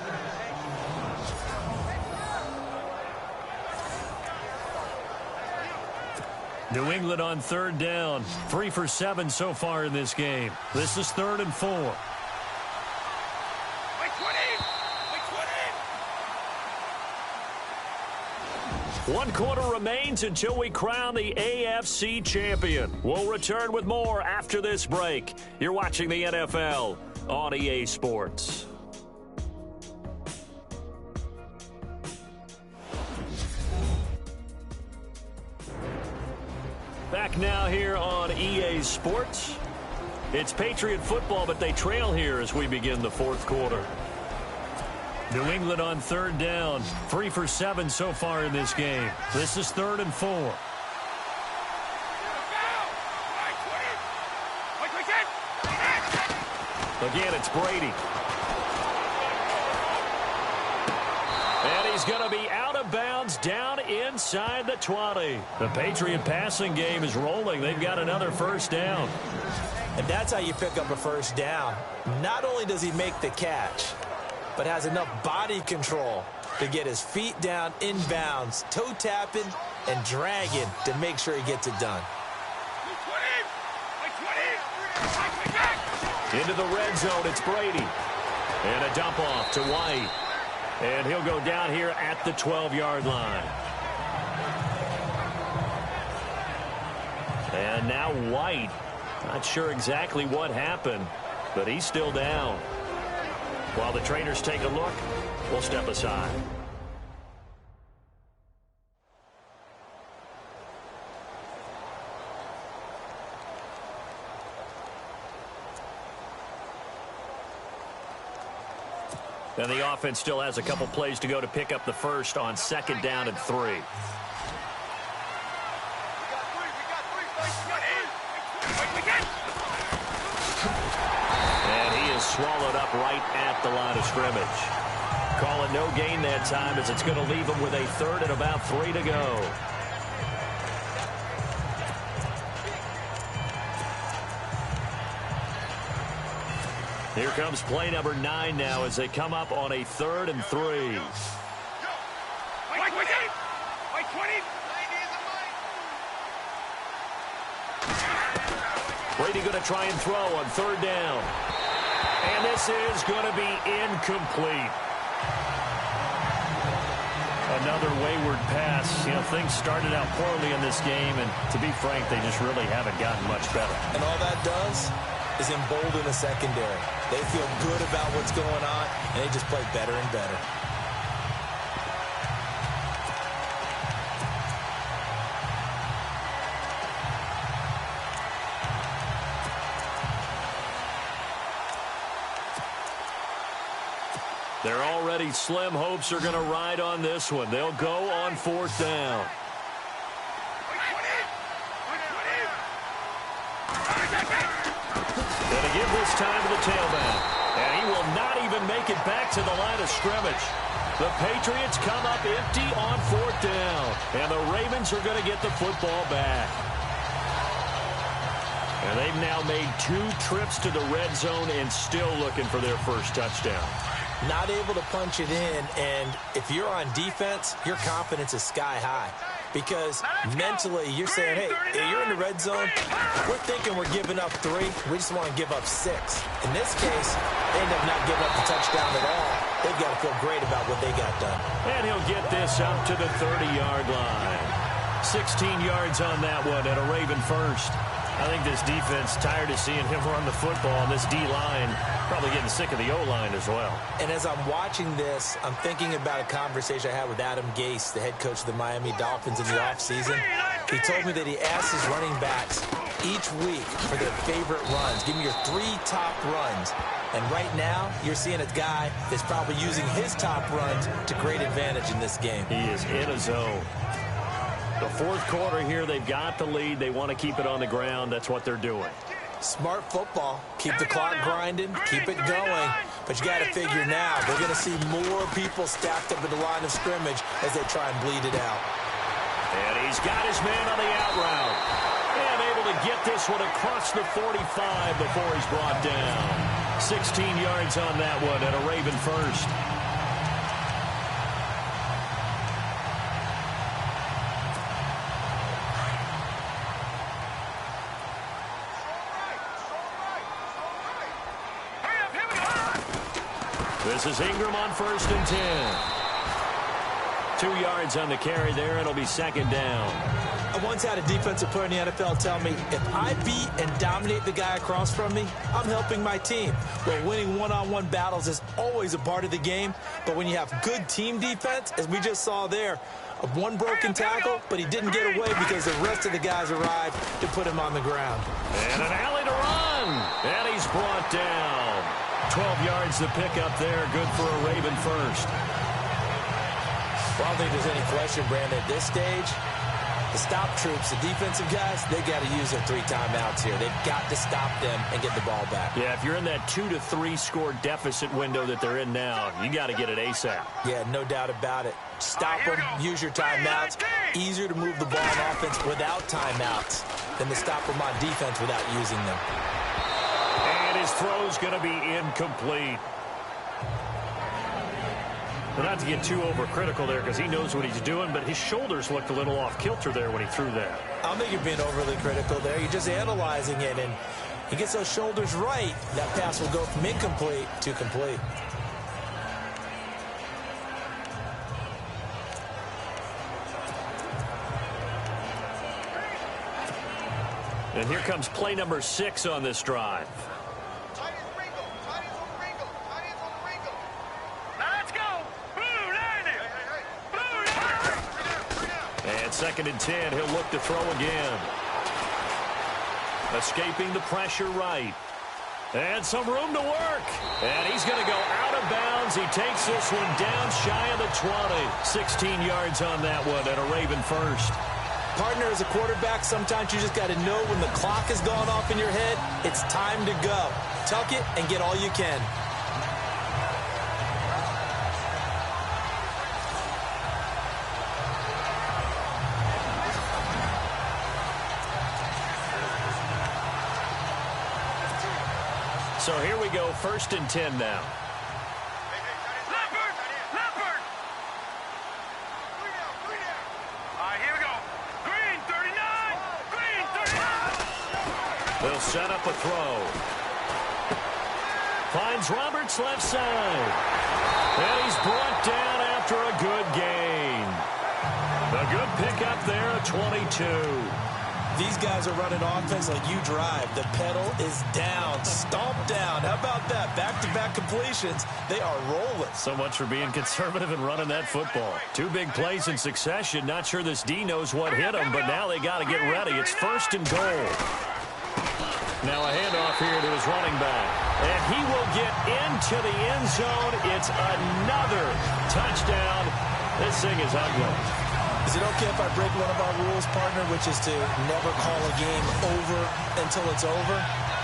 New England on third down. 3 for 7 so far in this game. This is 3rd and 4. One quarter remains until we crown the AFC champion. We'll return with more after this break. You're watching the NFL on EA Sports. Back now here on EA Sports. It's Patriot football, but they trail here as we begin the fourth quarter. New England on third down. 3 for 7 so far in this game. This is 3rd and 4. Again, it's Brady. And he's going to be out of bounds down inside the 20. The Patriot passing game is rolling. They've got another first down. And that's how you pick up a first down. Not only does he make the catch, but has enough body control to get his feet down inbounds, toe tapping and dragging to make sure he gets it done. Into the red zone, it's Brady. And a dump off to White. And he'll go down here at the 12-yard line. And now White. Not sure exactly what happened, but he's still down. While the trainers take a look, we'll step aside. And the offense still has a couple plays to go to pick up the first on 2nd down and 3. Swallowed up right at the line of scrimmage. Calling no gain that time as it's going to leave them with a 3rd and about 3 to go. Here comes play number 9 now as they come up on a 3rd and 3. Brady going to try and throw on 3rd down. And this is going to be incomplete. Another wayward pass. You know, things started out poorly in this game, and to be frank, they just really haven't gotten much better. And all that does is embolden the secondary. They feel good about what's going on, and they just play better and better. Their already slim hopes are going to ride on this one. They'll go on 4th down. Going to give this time to the tailback. And he will not even make it back to the line of scrimmage. The Patriots come up empty on 4th down. And the Ravens are going to get the football back. And they've now made 2 trips to the red zone and still looking for their first touchdown. Not able to punch it in, and if you're on defense, your confidence is sky high. Because mentally, you're saying, hey, you're in the red zone. We're thinking we're giving up 3. We just want to give up 6. In this case, they end up not giving up the touchdown at all. They've got to feel great about what they got done. And he'll get this up to the 30-yard line. 16 yards on that one at a Raven first. I think this defense tired of seeing him run the football, and this D-line probably getting sick of the O-line as well. And as I'm watching this, I'm thinking about a conversation I had with Adam Gase, the head coach of the Miami Dolphins in the offseason. He told me that he asked his running backs each week for their favorite runs. Give me your 3 top runs. And right now, you're seeing a guy that's probably using his top runs to great advantage in this game. He is in a zone. The 4th quarter here, they've got the lead. They want to keep it on the ground. That's what they're doing. Smart football. Keep the clock grinding. Keep it going. But you got to figure now, they're going to see more people stacked up at the line of scrimmage as they try and bleed it out. And he's got his man on the out route. And able to get this one across the 45 before he's brought down. 16 yards on that one at a Raven first. This is Ingram on 1st and 10. 2 yards on the carry there. It'll be 2nd down. I once had a defensive player in the NFL tell me, if I beat and dominate the guy across from me, I'm helping my team. Well, winning one-on-one battles is always a part of the game. But when you have good team defense, as we just saw there, one broken tackle, but he didn't get away because the rest of the guys arrived to put him on the ground. And an alley to run. And he's brought down. 12 yards to pick up there. Good for a Raven first. Well, I don't think there's any question, Brandon, at this stage, the stop troops, the defensive guys, they got to use their 3 timeouts here. They've got to stop them and get the ball back. Yeah, if you're in that 2 to 3 score deficit window that they're in now, you got to get it ASAP. Yeah, no doubt about it. Stop them, use your timeouts. Easier to move the ball on offense without timeouts than to stop them on defense without using them. And his throw's going to be incomplete. Well, not to get too overcritical there because he knows what he's doing, but his shoulders looked a little off kilter there when he threw that. I don't think you're being overly critical there. You're just analyzing it, and he gets those shoulders right. That pass will go from incomplete to complete. And here comes play number 6 on this drive. And 2nd and 10, he'll look to throw again. Escaping the pressure right. And some room to work. And he's going to go out of bounds. He takes this one down shy of the 20. 16 yards on that one at a Raven first. Partner, as a quarterback, sometimes you just got to know when the clock has gone off in your head, it's time to go. Tuck it and get all you can. So here we go, 1st and 10 now. They'll set up a throw. Finds Roberts left side. And he's brought down after a good gain. A good pickup there at 22. These guys are running offense like you drive. The pedal is down, stomped down. How about that? Back-to-back completions. They are rolling. So much for being conservative and running that football. Two big plays in succession. Not sure this D knows what hit him, but now they got to get ready. It's 1st and goal. Now a handoff here to his running back. And he will get into the end zone. It's another touchdown. This thing is ugly. Is it okay if I break one of our rules, partner, which is to never call a game over until it's over?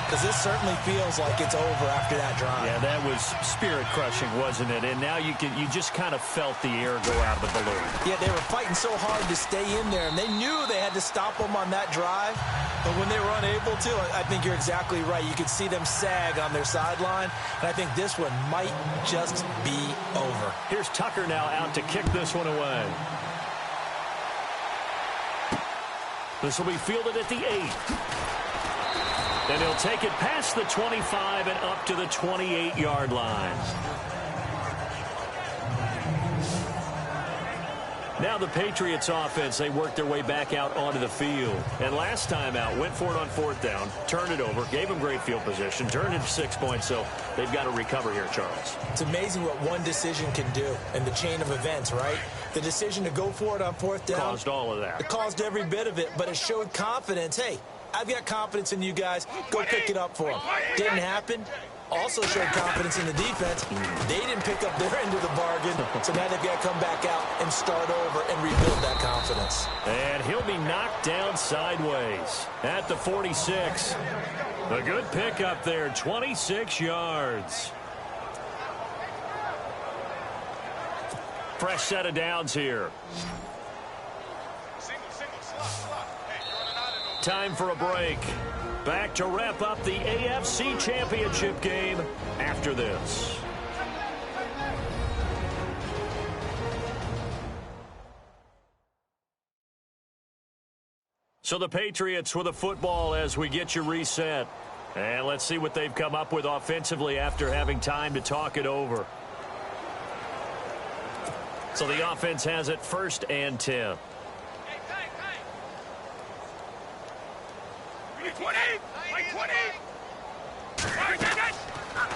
Because this certainly feels like it's over after that drive. Yeah, that was spirit-crushing, wasn't it? And now you just kind of felt the air go out of the balloon. Yeah, they were fighting so hard to stay in there, and they knew they had to stop them on that drive. But when they were unable to, I think you're exactly right. You could see them sag on their sideline, and I think this one might just be over. Here's Tucker now out to kick this one away. This will be fielded at the 8. And he'll take it past the 25 and up to the 28-yard line. Now the Patriots offense, they worked their way back out onto the field. And last time out, went for it on 4th down, turned it over, gave them great field position, turned it to 6 points, so they've got to recover here, Charles. It's amazing what one decision can do in the chain of events, right? The decision to go for it on 4th down. Caused all of that. It caused every bit of it, but it showed confidence. Hey, I've got confidence in you guys. Go pick it up for them. Didn't happen. Also showed confidence in the defense. They didn't pick up their end of the bargain, so now they've got to come back out and start over and rebuild that confidence. And he'll be knocked down sideways at the 46. A good pickup there, 26 yards. Fresh set of downs here. Time for a break. Back to wrap up the AFC Championship game after this. So the Patriots with a football as we get you reset. And let's see what they've come up with offensively after having time to talk it over. So the offense has it 1st and 10.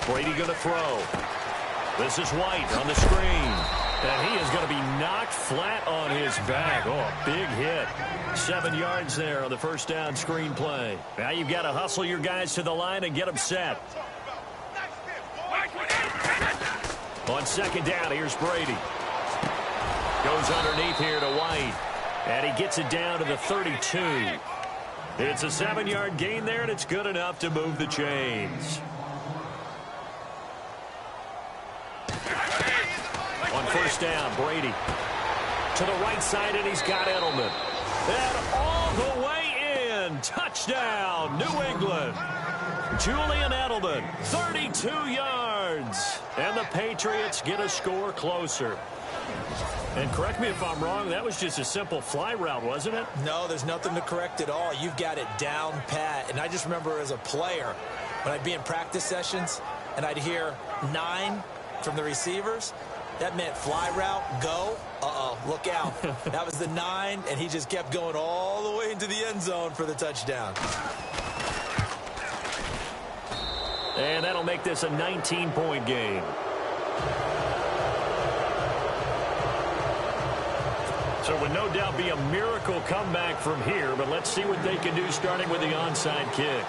Brady going to throw. This is White on the screen. And he is going to be knocked flat on his back. Oh, a big hit. 7 yards there on the 1st down screen play. Now you've got to hustle your guys to the line and get them set. On 2nd down, here's Brady. Goes underneath here to White. And he gets it down to the 32. It's a 7-yard gain there, and it's good enough to move the chains. On 1st down, Brady to the right side, and he's got Edelman. And all the way in. Touchdown, New England. Julian Edelman, 32 yards. And the Patriots get a score closer. And correct me if I'm wrong, that was just a simple fly route, wasn't it? No, there's nothing to correct at all. You've got it down pat. And I just remember as a player, when I'd be in practice sessions and I'd hear 9 from the receivers, that meant fly route, go. Uh-oh, look out. That was the 9, and he just kept going all the way into the end zone for the touchdown. And that'll make this a 19-point game. So it would no doubt be a miracle comeback from here, but let's see what they can do starting with the onside kick.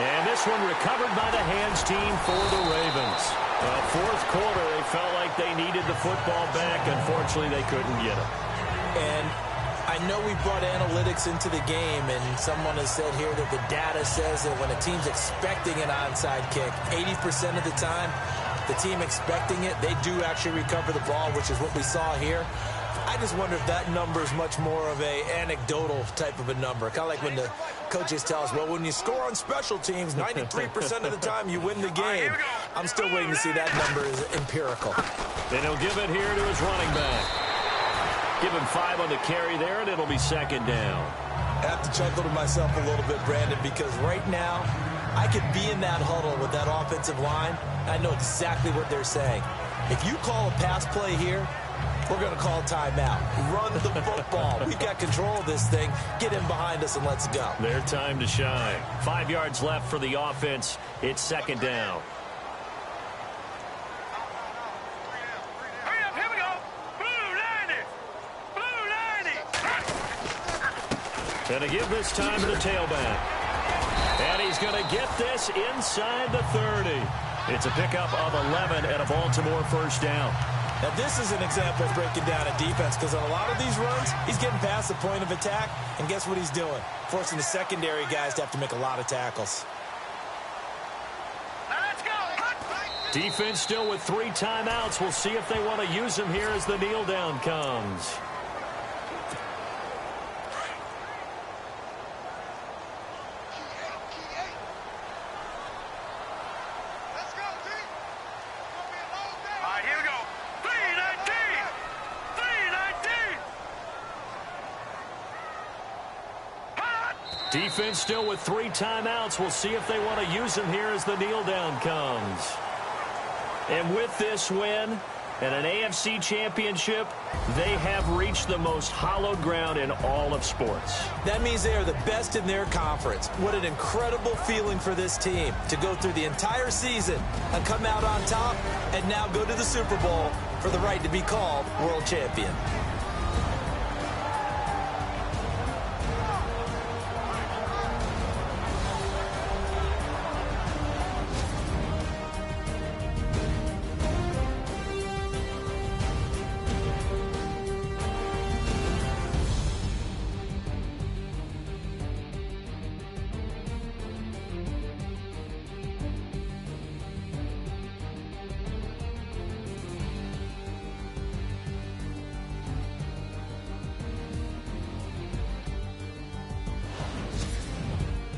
And this one recovered by the hands team for the Ravens. 4th quarter, they felt like they needed the football back. Unfortunately, they couldn't get it. And I know we brought analytics into the game, and someone has said here that the data says that when a team's expecting an onside kick, 80% of the time, the team expecting it, they do actually recover the ball, which is what we saw here. I just wonder if that number is much more of a anecdotal type of a number. Kind of like when the coaches tell us, well, when you score on special teams, 93% of the time you win the game. I'm still waiting to see that number is empirical. And he'll give it here to his running back. Give him 5 on the carry there, and it'll be second down. I have to chuckle to myself a little bit, Brandon, because right now I could be in that huddle with that offensive line. I know exactly what they're saying. If you call a pass play here, we're going to call timeout. Run the football. We've got control of this thing. Get him behind us and let's go. Their time to shine. 5 yards left for the offense. It's second down. Hurry up, here we go. Blue 90. Blue 90. And to give this time to the tailback. And he's going to get this inside the 30. It's a pickup of 11 and a Baltimore first down. Now, this is an example of breaking down a defense because on a lot of these runs, he's getting past the point of attack, and guess what he's doing? Forcing the secondary guys to have to make a lot of tackles. Now let's go. Defense still with 3 timeouts. We'll see if they want to use them here as the kneel down comes. Defense still with 3 timeouts. We'll see if they want to use them here as the kneel down comes. And with this win and an AFC championship, they have reached the most hallowed ground in all of sports. That means they are the best in their conference. What an incredible feeling for this team to go through the entire season and come out on top and now go to the Super Bowl for the right to be called world champion.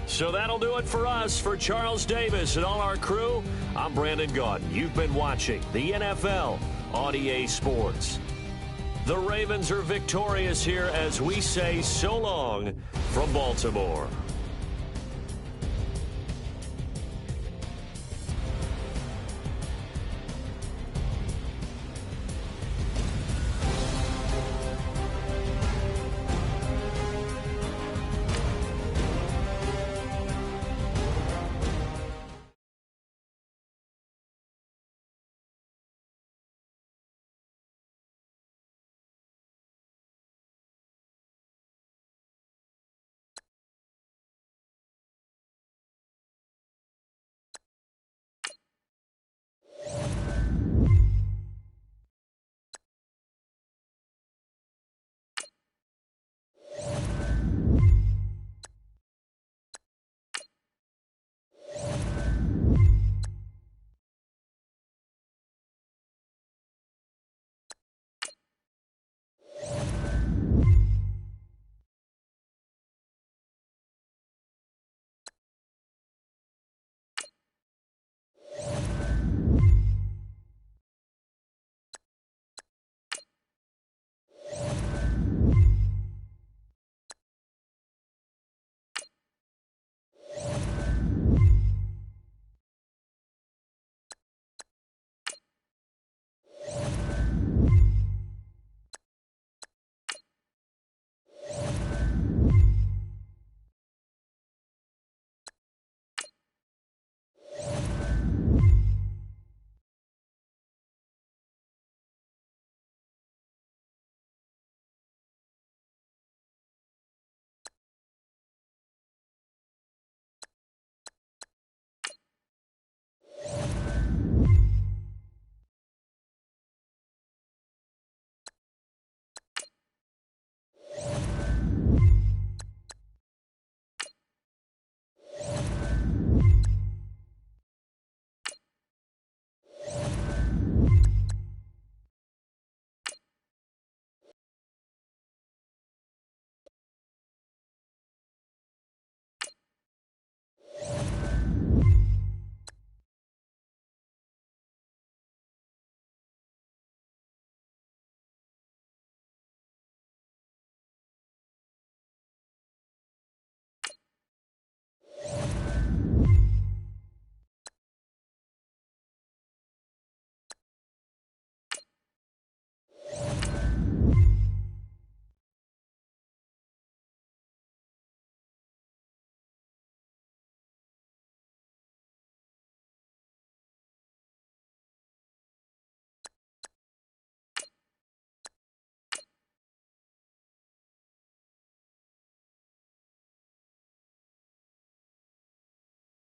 So that'll do it for us. For Charles Davis and all our crew, I'm Brandon Gaudin. You've been watching the NFL on EA Sports. The Ravens are victorious here as we say so long from Baltimore.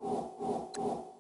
Go!